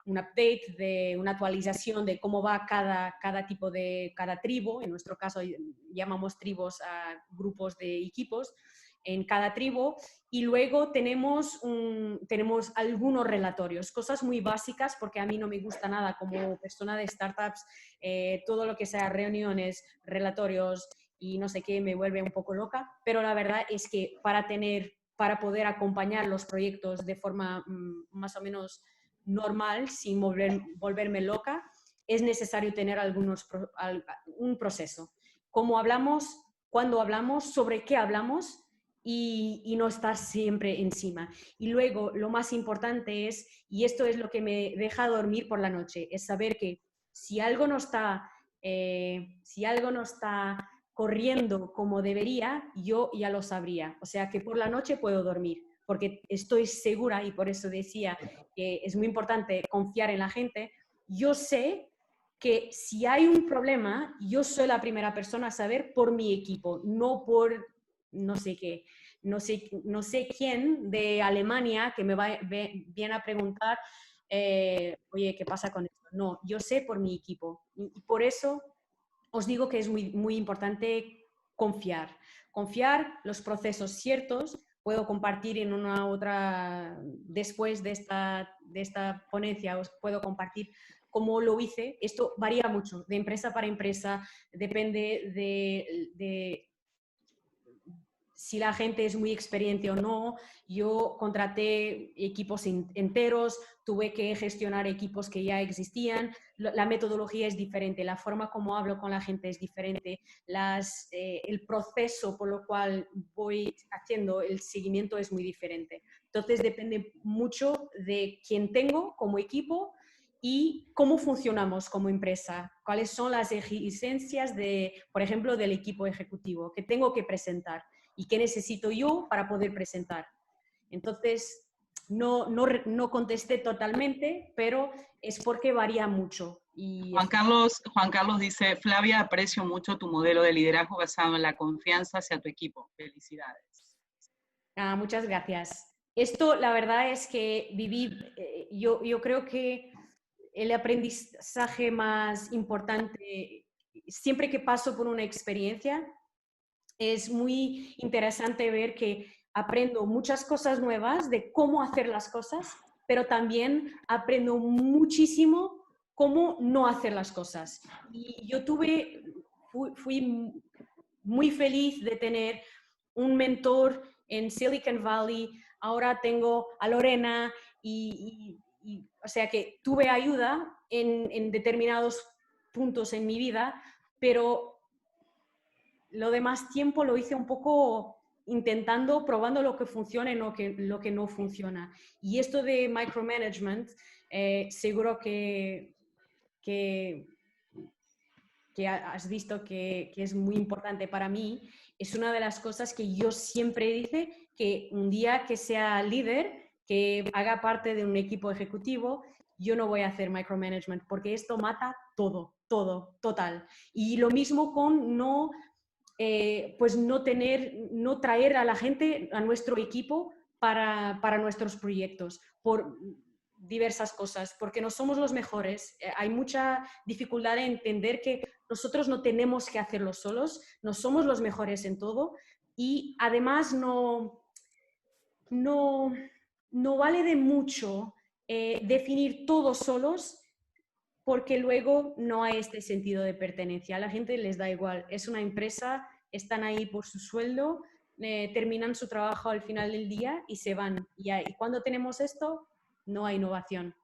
update, una actualización de cómo va cada tipo de, cada tribu. En nuestro caso llamamos tribus a grupos de equipos en cada tribu, y luego tenemos algunos relatorios, cosas muy básicas porque a mí no me gusta nada como persona de startups, todo lo que sea reuniones, relatorios y no sé qué me vuelve un poco loca, pero la verdad es que para tener para poder acompañar los proyectos de forma más o menos normal, sin volverme loca, es necesario tener un proceso. Cómo hablamos, cuándo hablamos, sobre qué hablamos y no estar siempre encima. Y luego, lo más importante es, y esto es lo que me deja dormir por la noche, es saber que si algo no está corriendo como debería, yo ya lo sabría. O sea que por la noche puedo dormir, porque estoy segura, y por eso decía que es muy importante confiar en la gente. Yo sé que si hay un problema, yo soy la primera persona a saber por mi equipo, no por no sé qué. No sé quién de Alemania que viene a preguntar, oye, ¿qué pasa con esto? No, yo sé por mi equipo. Y por eso os digo que es muy, muy importante confiar. Confiar los procesos ciertos. Puedo compartir en una otra, después de esta ponencia, os puedo compartir cómo lo hice. Esto varía mucho de empresa para empresa, depende de si la gente es muy experiente o no. Yo contraté equipos enteros, tuve que gestionar equipos que ya existían. La metodología es diferente, la forma como hablo con la gente es diferente, el proceso por lo cual voy haciendo el seguimiento es muy diferente. Entonces depende mucho de quién tengo como equipo y cómo funcionamos como empresa, cuáles son las exigencias, por ejemplo, del equipo ejecutivo que tengo que presentar y qué necesito yo para poder presentar. Entonces, no contesté totalmente, pero es porque varía mucho. Juan Carlos dice, Flavia, aprecio mucho tu modelo de liderazgo basado en la confianza hacia tu equipo. Felicidades. Muchas gracias. Esto, la verdad es que yo creo que el aprendizaje más importante, siempre que paso por una experiencia, es muy interesante ver que aprendo muchas cosas nuevas de cómo hacer las cosas, pero también aprendo muchísimo cómo no hacer las cosas. Y yo fui muy feliz de tener un mentor en Silicon Valley, ahora tengo a Lorena o sea que tuve ayuda en determinados puntos en mi vida, pero lo demás tiempo lo hice un poco probando lo que funciona y lo que no funciona. Y esto de micromanagement, seguro que has visto que es muy importante para mí. Es una de las cosas que yo siempre dice que un día que sea líder, que haga parte de un equipo ejecutivo, yo no voy a hacer micromanagement porque esto mata todo, total. Y lo mismo con pues no traer a la gente, a nuestro equipo para nuestros proyectos, por diversas cosas, porque no somos los mejores. Hay mucha dificultad en entender que nosotros no tenemos que hacerlo solos, no somos los mejores en todo y además no vale de mucho definir todos solos, porque luego no hay este sentido de pertenencia. A la gente les da igual, es una empresa, están ahí por su sueldo, terminan su trabajo al final del día y se van. Y cuando tenemos esto, no hay innovación.